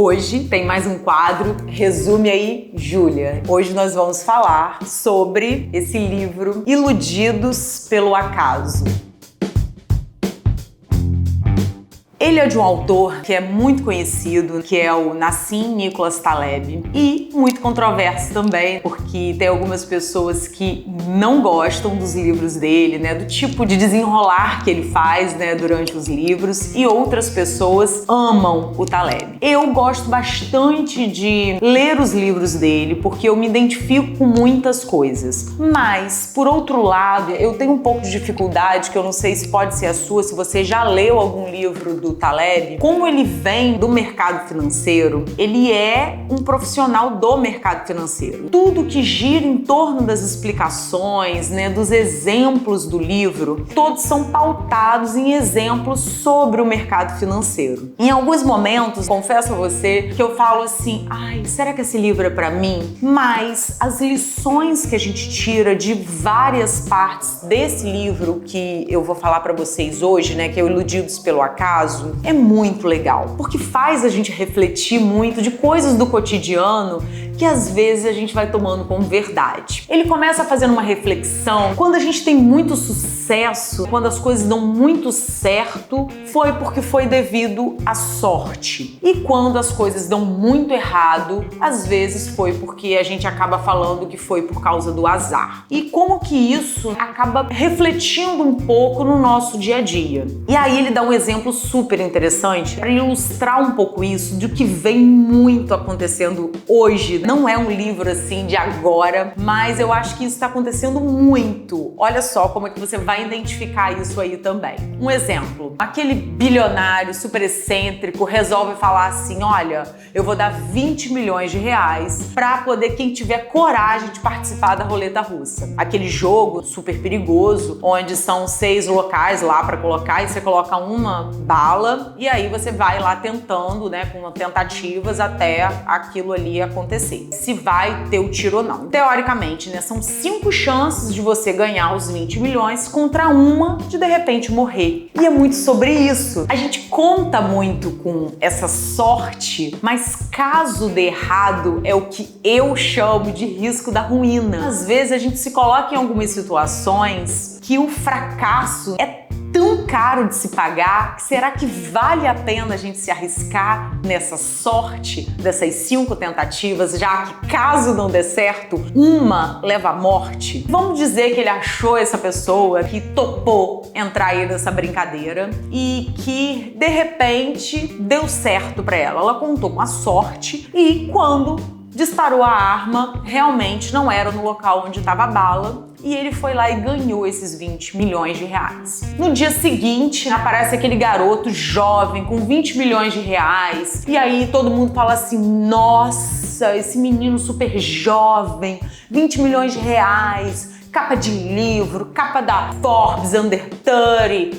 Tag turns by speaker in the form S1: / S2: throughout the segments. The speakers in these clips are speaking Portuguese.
S1: Hoje tem mais um quadro, Resume aí, Júlia. Hoje nós vamos falar sobre esse livro Iludidos pelo Acaso. Ele é de um autor que é muito conhecido, que é o Nassim Nicholas Taleb, e muito controverso também, porque tem algumas pessoas que não gostam dos livros dele, né, do tipo de desenrolar que ele faz, né, durante os livros, e outras pessoas amam o Taleb. Eu gosto bastante de ler os livros dele, porque eu me identifico com muitas coisas, mas, por outro lado, eu tenho um pouco de dificuldade, que eu não sei se pode ser a sua, se você já leu algum livro do Taleb. Como ele vem do mercado financeiro, ele é um profissional do mercado financeiro. Tudo que gira em torno das explicações, né, dos exemplos do livro, todos são pautados em exemplos sobre o mercado financeiro. Em alguns momentos, confesso a você, que eu falo assim, ai, será que esse livro é para mim? Mas as lições que a gente tira de várias partes desse livro que eu vou falar para vocês hoje, né, que é o Iludidos pelo Acaso, é muito legal, porque faz a gente refletir muito de coisas do cotidiano que às vezes a gente vai tomando como verdade. Ele começa fazendo uma reflexão, quando a gente tem muito sucesso, quando as coisas dão muito certo, foi porque foi devido à sorte. E quando as coisas dão muito errado, às vezes foi porque a gente acaba falando que foi por causa do azar. E como que isso acaba refletindo um pouco no nosso dia a dia. E aí ele dá um exemplo super interessante para ilustrar um pouco isso do que vem muito acontecendo hoje. Não é um livro assim de agora, mas eu acho que isso está acontecendo muito. Olha só como é que você vai identificar isso aí também. Um exemplo, aquele bilionário super excêntrico resolve falar assim, olha, eu vou dar 20 milhões de reais para poder quem tiver coragem de participar da roleta russa. Aquele jogo super perigoso, onde são 6 locais lá para colocar e você coloca uma bala e aí você vai lá tentando, né, com tentativas até aquilo ali acontecer. Se vai ter o tiro ou não. Teoricamente, né, são 5 chances de você ganhar os 20 milhões contra uma de repente morrer. E é muito sobre isso. A gente conta muito com essa sorte, mas caso dê errado é o que eu chamo de risco da ruína. Às vezes a gente se coloca em algumas situações que o fracasso é tão caro de se pagar, que será que vale a pena a gente se arriscar nessa sorte dessas 5 tentativas, já que caso não dê certo, uma leva à morte? Vamos dizer que ele achou essa pessoa que topou entrar aí nessa brincadeira e que de repente deu certo para ela. Ela contou com a sorte e quando disparou a arma, realmente não era no local onde estava a bala e ele foi lá e ganhou esses 20 milhões de reais. No dia seguinte, aparece aquele garoto jovem com 20 milhões de reais e aí todo mundo fala assim, nossa, esse menino super jovem, 20 milhões de reais, capa de livro, capa da Forbes Under 30,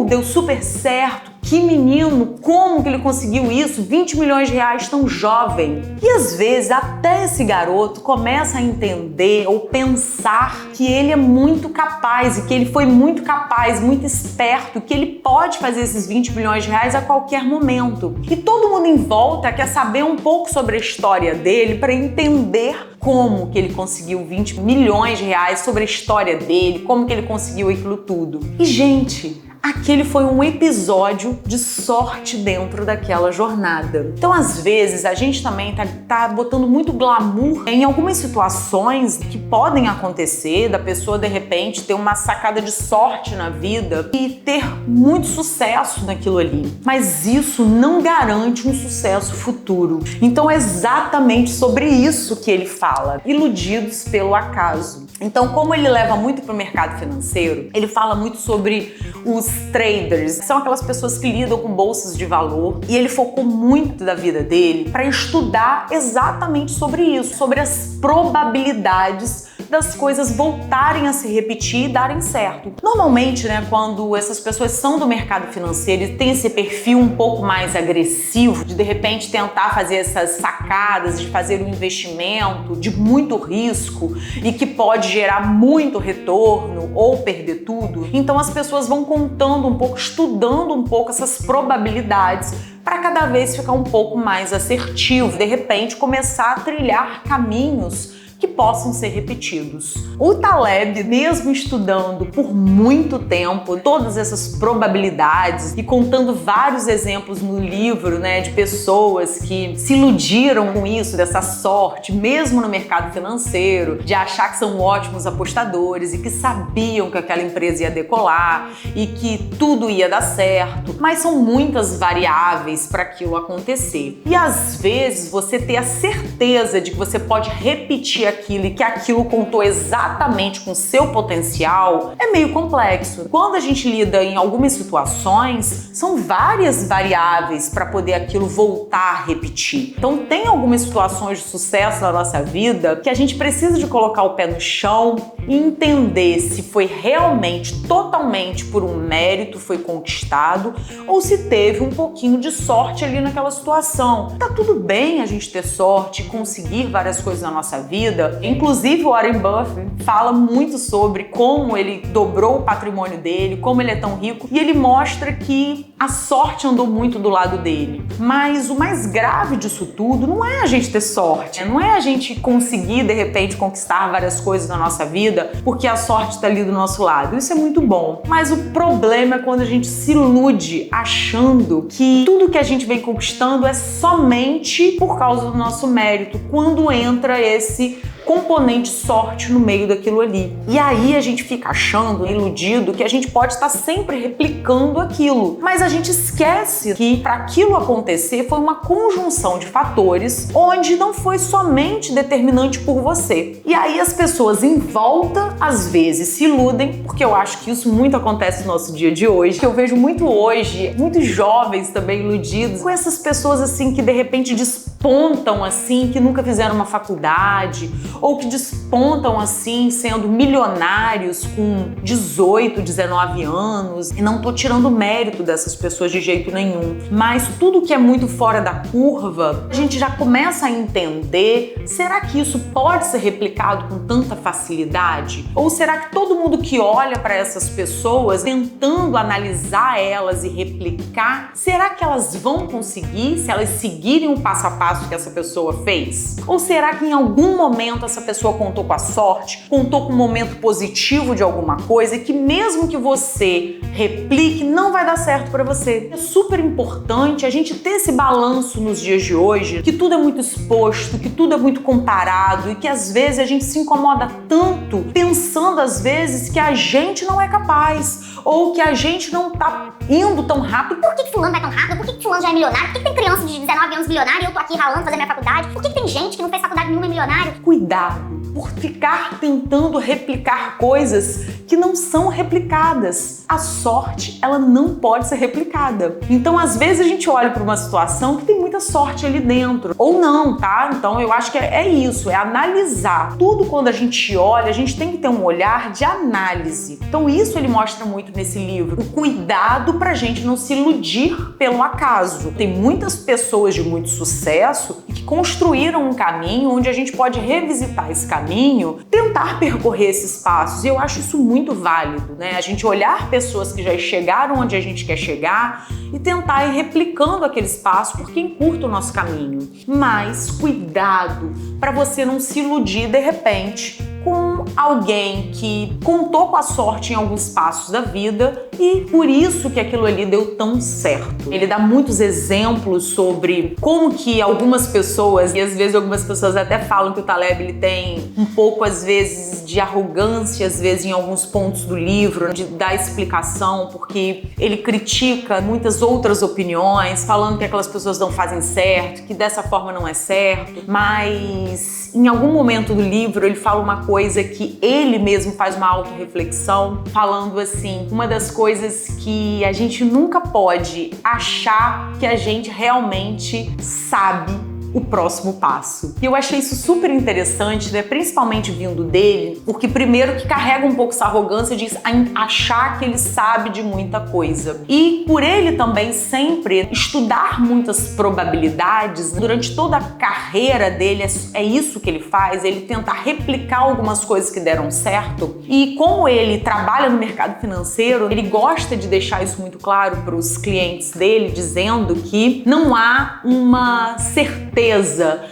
S1: deu super certo. Que menino, como que ele conseguiu isso? 20 milhões de reais tão jovem. E às vezes até esse garoto começa a entender ou pensar que ele é muito capaz e que ele foi muito capaz, muito esperto, que ele pode fazer esses 20 milhões de reais a qualquer momento. E todo mundo em volta quer saber um pouco sobre a história dele para entender como que ele conseguiu 20 milhões de reais, sobre a história dele, como que ele conseguiu aquilo tudo. E gente, aquele foi um episódio de sorte dentro daquela jornada. Então, às vezes, a gente também tá botando muito glamour em algumas situações que podem acontecer, da pessoa, de repente, ter uma sacada de sorte na vida e ter muito sucesso naquilo ali. Mas isso não garante um sucesso futuro. Então, é exatamente sobre isso que ele fala. Iludidos pelo acaso. Então, como ele leva muito para o mercado financeiro, ele fala muito sobre os traders, são aquelas pessoas que lidam com bolsas de valor, e ele focou muito da vida dele para estudar exatamente sobre isso, sobre as probabilidades das coisas voltarem a se repetir e darem certo. Normalmente, né, quando essas pessoas são do mercado financeiro e têm esse perfil um pouco mais agressivo, de repente tentar fazer essas sacadas, de fazer um investimento de muito risco e que pode gerar muito retorno ou perder tudo, então as pessoas vão contando um pouco, estudando um pouco essas probabilidades para cada vez ficar um pouco mais assertivo, de repente começar a trilhar caminhos que possam ser repetidos. O Taleb, mesmo estudando por muito tempo todas essas probabilidades e contando vários exemplos no livro, de pessoas que se iludiram com isso, dessa sorte, mesmo no mercado financeiro, de achar que são ótimos apostadores e que sabiam que aquela empresa ia decolar e que tudo ia dar certo, mas são muitas variáveis para aquilo acontecer. E às vezes você ter a certeza de que você pode repetir aquilo e que aquilo contou exatamente com o seu potencial é meio complexo. Quando a gente lida em algumas situações, são várias variáveis para poder aquilo voltar a repetir. Então tem algumas situações de sucesso na nossa vida que a gente precisa de colocar o pé no chão e entender se foi realmente, totalmente por um mérito foi conquistado ou se teve um pouquinho de sorte ali naquela situação. Tá tudo bem a gente ter sorte e conseguir várias coisas na nossa vida. Inclusive o Warren Buffett fala muito sobre como ele dobrou o patrimônio dele, como ele é tão rico, e ele mostra que a sorte andou muito do lado dele. Mas o mais grave disso tudo não é a gente ter sorte, não é a gente conseguir de repente conquistar várias coisas na nossa vida porque a sorte está ali do nosso lado. Isso é muito bom. Mas o problema é quando a gente se ilude achando que tudo que a gente vem conquistando é somente por causa do nosso mérito, quando entra esse componente sorte no meio daquilo ali. E aí a gente fica achando, iludido, que a gente pode estar sempre replicando aquilo. Mas a gente esquece que para aquilo acontecer foi uma conjunção de fatores onde não foi somente determinante por você. E aí as pessoas em volta, às vezes, se iludem, porque eu acho que isso muito acontece no nosso dia de hoje, que eu vejo muito hoje, muitos jovens também iludidos com essas pessoas assim que de repente despontam assim, que nunca fizeram uma faculdade, ou que despontam assim sendo milionários com 18, 19 anos, e não tô tirando mérito dessas pessoas de jeito nenhum, mas tudo que é muito fora da curva, a gente já começa a entender, será que isso pode ser replicado com tanta facilidade? Ou será que todo mundo que olha para essas pessoas tentando analisar elas e replicar, será que elas vão conseguir se elas seguirem o passo a passo que essa pessoa fez? Ou será que em algum momento essa pessoa contou com a sorte, contou com um momento positivo de alguma coisa e que mesmo que você replique, não vai dar certo para você? É super importante a gente ter esse balanço nos dias de hoje, que tudo é muito exposto, que tudo é muito comparado e que às vezes a gente se incomoda tanto pensando às vezes que a gente não é capaz ou que a gente não tá indo tão rápido.
S2: Por que fulano vai tão rápido? Por que fulano já é milionário? Por que tem criança de 19 anos milionária e eu tô aqui ralando fazer minha faculdade? Por que tem gente que não fez faculdade nenhuma e milionário?
S1: Cuidado por ficar tentando replicar coisas que não são replicadas. A sorte, ela não pode ser replicada. Então, às vezes a gente olha para uma situação que tem muita sorte ali dentro, ou não, tá? Então, eu acho que é isso, é analisar. Tudo quando a gente olha, a gente tem que ter um olhar de análise. Então, isso ele mostra muito nesse livro. O cuidado pra gente não se iludir pelo acaso. Tem muitas pessoas de muito sucesso que construíram um caminho onde a gente pode revisitar esse caminho, tentar percorrer esses passos. E eu acho isso muito válido, né? A gente olhar pessoas que já chegaram onde a gente quer chegar e tentar ir replicando aqueles passos porque encurta o nosso caminho. Mas cuidado para você não se iludir de repente com alguém que contou com a sorte em alguns passos da vida e por isso que aquilo ali deu tão certo. Ele dá muitos exemplos sobre como que algumas pessoas, e às vezes algumas pessoas até falam que o Taleb ele tem um pouco às vezes de arrogância, às vezes em alguns pontos do livro, de dar explicação, porque ele critica muitas outras opiniões, falando que aquelas pessoas não fazem certo, que dessa forma não é certo, mas em algum momento do livro ele fala uma coisa que ele mesmo faz uma autorreflexão, falando assim, uma das coisas que a gente nunca pode achar que a gente realmente sabe o próximo passo. E eu achei isso super interessante, né? Principalmente vindo dele, porque primeiro que carrega um pouco essa arrogância de achar que ele sabe de muita coisa. E por ele também sempre estudar muitas probabilidades, durante toda a carreira dele, é isso que ele faz, ele tenta replicar algumas coisas que deram certo. E como ele trabalha no mercado financeiro, ele gosta de deixar isso muito claro para os clientes dele, dizendo que não há uma certeza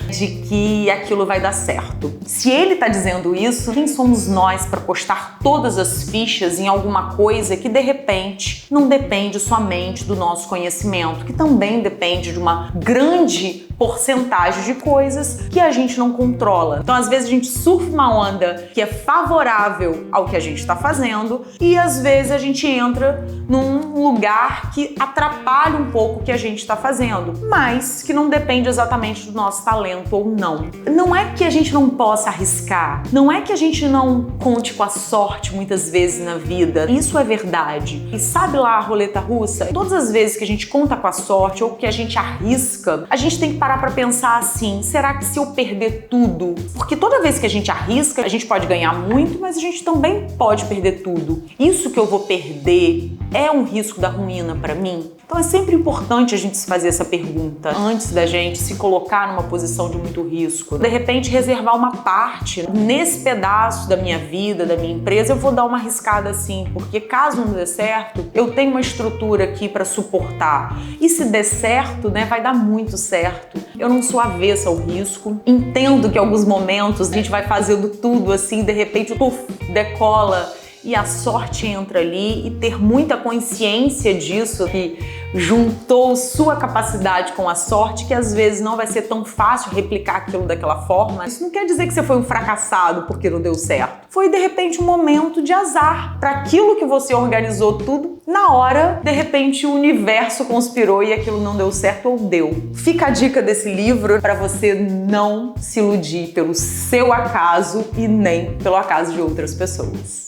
S1: de que aquilo vai dar certo. Se ele está dizendo isso, quem somos nós para postar todas as fichas em alguma coisa que de repente não depende somente do nosso conhecimento, que também depende de uma grande porcentagem de coisas que a gente não controla. Então, às vezes a gente surfa uma onda que é favorável ao que a gente está fazendo e às vezes a gente entra num lugar que atrapalha um pouco o que a gente está fazendo, mas que não depende exatamente do nosso talento ou não. Não é que a gente não possa arriscar, não é que a gente não conte com a sorte muitas vezes na vida. Isso é verdade. E sabe lá a roleta russa? Todas as vezes que a gente conta com a sorte ou que a gente arrisca, a gente tem que parar para pensar assim, será que se eu perder tudo? Porque toda vez que a gente arrisca, a gente pode ganhar muito, mas a gente também pode perder tudo. Isso que eu vou perder é um risco da ruína para mim? Então é sempre importante a gente se fazer essa pergunta antes da gente se colocar numa posição de muito risco. De repente, reservar uma parte nesse pedaço da minha vida, da minha empresa, eu vou dar uma arriscada assim, porque caso não dê certo, eu tenho uma estrutura aqui para suportar. E se der certo, né, vai dar muito certo. Eu não sou avessa ao risco. Entendo que em alguns momentos a gente vai fazendo tudo assim, de repente, puf, decola e a sorte entra ali, e ter muita consciência disso, que juntou sua capacidade com a sorte, que às vezes não vai ser tão fácil replicar aquilo daquela forma. Isso não quer dizer que você foi um fracassado porque não deu certo. Foi, de repente, um momento de azar. Para aquilo que você organizou tudo, na hora, de repente, o universo conspirou e aquilo não deu certo ou deu. Fica a dica desse livro para você não se iludir pelo seu acaso e nem pelo acaso de outras pessoas.